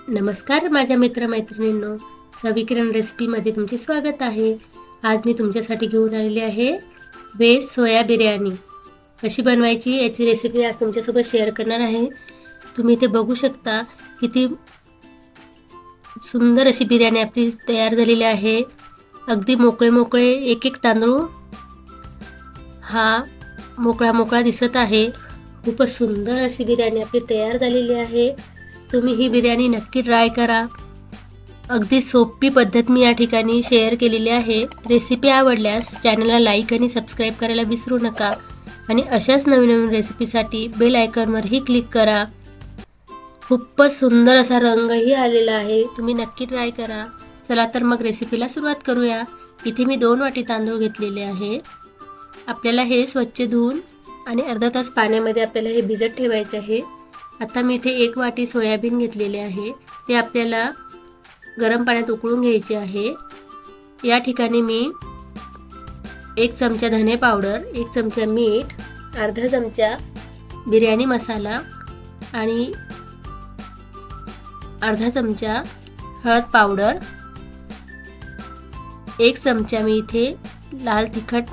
नमस्कार माझ्या मित्रमैत्रिणींनो, सविकिरण रेसिपीमध्ये तुमचे स्वागत आहे. आज मी तुमच्यासाठी घेऊन आलेली आहे व्हेज सोया बिर्याणी. कशी बनवायची याची रेसिपी आज तुमच्यासोबत शेअर करणार आहे. तुम्ही इथे बघू शकता किती सुंदर अशी बिर्याणी आपली तयार झालेली आहे. अगदी मोकळे मोकळे एक एक तांदूळ हा मोकळा दिसत आहे. खूपच सुंदर अशी बिर्याणी आपली तयार झालेली आहे. तुम्ही ही बिर्याणी नक्की ट्राय करा. अगदी सोपी पद्धत मी या ठिकाणी शेअर केलेली आहे. रेसिपी आवडल्यास चॅनलला लाईक आणि सबस्क्राईब करायला विसरू नका आणि अशाच नवीन रेसिपीसाठी बेल आयकॉनवरही क्लिक करा. खूपच सुंदर असा रंगही आलेला आहे. तुम्ही नक्की ट्राय करा. चला तर मग रेसिपीला सुरुवात करूया. इथे मी 2 वाटी तांदूळ घेतलेले आहे. आपल्याला हे स्वच्छ धुवून आणि अर्धा तास पाण्यामध्ये आपल्याला हे भिजत ठेवायचे आहे. आता मी इथे 1 वाटी सोयाबीन घेतलेले आहे. ते आपल्याला गरम पाण्यात उकळून घ्यायचे आहे. या ठिकाणी मी 1 चमचा धने पावडर, 1 चमचा मीठ, अर्धा चमचा बिर्याणी मसाला आणि अर्धा चमचा हळद पावडर, 1 चमचा मी इथे लाल तिखट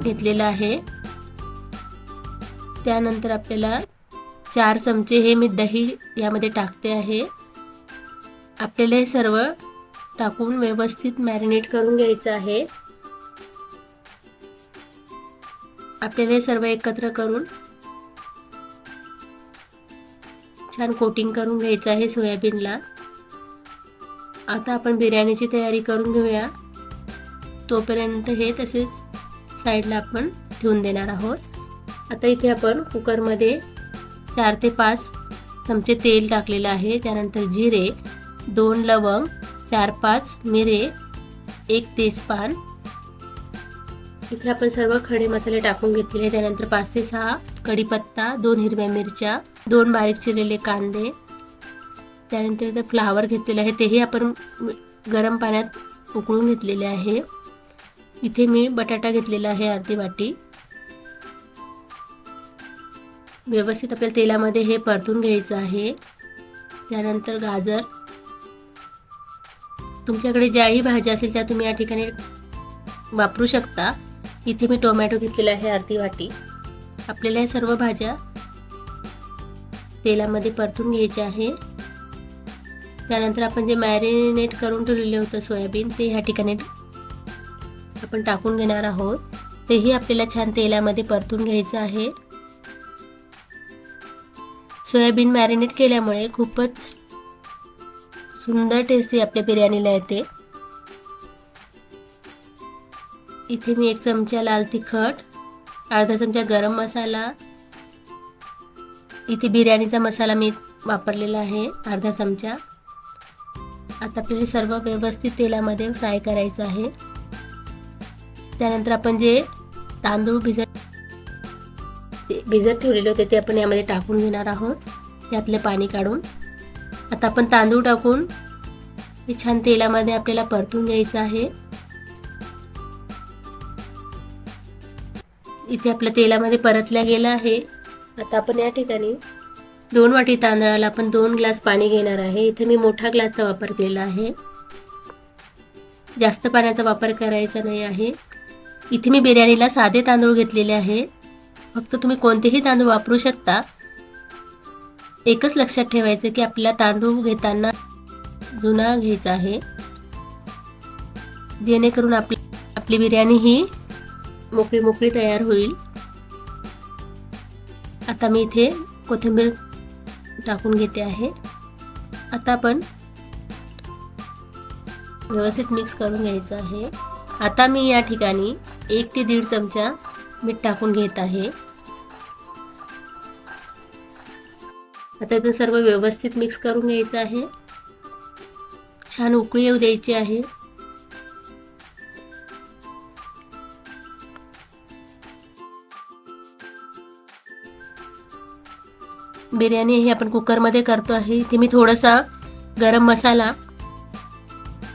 घेतलेला आहे. त्यानंतर आपल्याला 4 चमचे हे मी दही यामध्ये टाकते आहे. आपल्याला हे सर्व टाकून व्यवस्थित मॅरिनेट करून घ्यायचं आहे. आपल्याला हे सर्व एकत्र करून छान कोटिंग करून घ्यायचं आहे सोयाबीनला. आता आपण बिर्याणीची तयारी करून घेऊया. तोपर्यंत हे तसेच साईडला आपण ठेवून देणार आहोत. आता इथे आपण कुकरमध्ये 4 ते 5 चमचे तेल टाकलेलं आहे. त्यानंतर जिरे, 2 लवंग, 4-5 मिरे, 1 तेजपान. इथे आपण सर्व खडे मसाले टाकून घेतलेले. त्यानंतर 5 ते 6 कढीपत्ता, 2 हिरव्या मिरच्या, 2 बारीक चिरलेले कांदे. त्यानंतर इथे फ्लावर घेतलेले आहे. तेही आपण गरम पाण्यात उकळून घेतलेले आहे. इथे मी बटाटा घेतलेला आहे अर्धी वाटी. व्यवस्थित आपल्याला तेलामध्ये हे परतून घ्यायचं आहे. त्यानंतर गाजर, तुमच्याकडे ज्याही भाज्या असेल त्या तुम्ही या ठिकाणी वापरू शकता. इथे मी टोमॅटो घेतलेला आहे अर्धी वाटी. आपल्याला या सर्व भाज्या तेलामध्ये परतून घ्यायच्या आहे. त्यानंतर आपण जे मॅरिनेट करून ठेवलेले होतं सोयाबीन ते ह्या ठिकाणी आपण टाकून घेणार आहोत. तेही आपल्याला छान तेलामध्ये परतून घ्यायचं आहे. सोयाबीन मॅरिनेट केल्यामुळे खूपच सुंदर टेस्टी आपल्या बिर्याणीला येते. इथे मी 1 चमचा लाल तिखट, अर्धा चमचा गरम मसाला, इथे बिर्याणीचा मसाला मी वापरलेला आहे अर्धा चमचा. आता आपल्याला सर्व व्यवस्थित तेलामध्ये फ्राय करायचं आहे. त्यानंतर आपण जे तांदूळ भिजत ठेवलेले होते ते आपण यामध्ये टाकून घेणार आहोत. त्यातले पाणी काढून आता आपण तांदूळ टाकून हे छान तेलामध्ये आपल्याला परतून घ्यायचं आहे. इथे आपल्या तेलामध्ये परतल्या गेलं आहे. आता आपण या ठिकाणी 2 वाटी तांदळाला आपण 2 ग्लास पाणी घेणार आहे. इथे मी मोठा ग्लासचा वापर केला आहे. जास्त पाण्याचा वापर करायचा नाही आहे. इथे मी बिर्याणीला साधे तांदूळ घेतलेले आहे. फक्त तुम्ही कोणतेही तांदूळ वापरू शकता. एकच लक्षात ठेवायचं की आपल्याला तांदूळ घेताना जुना घ्यायचा आहे, जेणेकरून आपली बिर्याणी ही मोकळी तयार होईल. आता मी इथे कोथिंबीर टाकून घेते आहे. आता आपण व्यवस्थित मिक्स करून घ्यायचं आहे. आता मी या ठिकाणी 1 ते 1.5 चमचा मीठ टाकून घेत आहे. आता इथे सर्व व्यवस्थित मिक्स करून घ्यायचं आहे. छान उकळी येऊ द्यायची आहे. बिर्याणी ही आपण कुकरमध्ये करतो आहे. इथे मी थोडासा गरम मसाला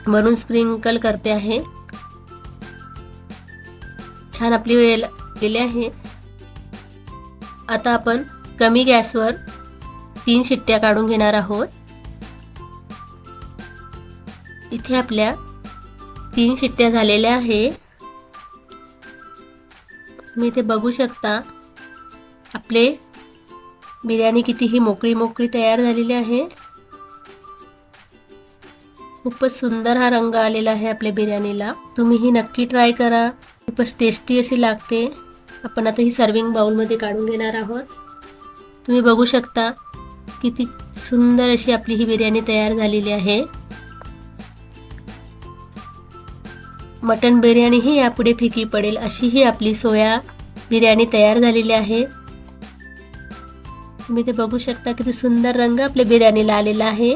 वरून स्प्रिंकल करते आहे. छान आपली वेळ लागलेली आहे. आता आपण कमी गॅसवर 3 शिट्ट्या काढून घेणार आहोत. इथे आपल्या 3 शिट्ट्या झालेल्या आहे. तुम्ही इथे बघू शकता आपले बिर्याणी कितीही मोकळी मोकळी तयार झालेली आहे. खूपच सुंदर हा रंग आलेला आहे आपल्या बिर्याणीला. तुम्ही ही नक्की ट्राय करा. खूपच टेस्टी अशी लागते. आपण आता ही सर्विंग बाउलमध्ये काढून घेणार आहोत. तुम्ही बघू शकता किती सुंदर अशी आपली ही बिर्याणी तयार झालेली आहे. मटन बिर्याणी ही यापुढे फिकी पडेल अशी ही आपली सोया बिर्याणी तयार झालेली आहे. तुम्ही ते बघू शकता किती सुंदर रंग आपल्या बिर्याणीला आलेला आहे.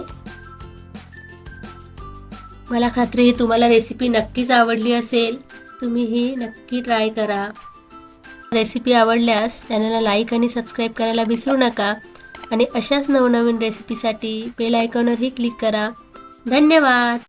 मला खात्री आहे तुम्हाला रेसिपी नक्कीच आवडली असेल. तुम्ही ही नक्की ट्राय करा. रेसिपी आवडल्यास चॅनलला लाईक आणि सबस्क्राईब करायला विसरू नका आणि अशाच नवनवीन रेसिपीसाठी बेल आयकॉनवरही क्लिक करा. धन्यवाद.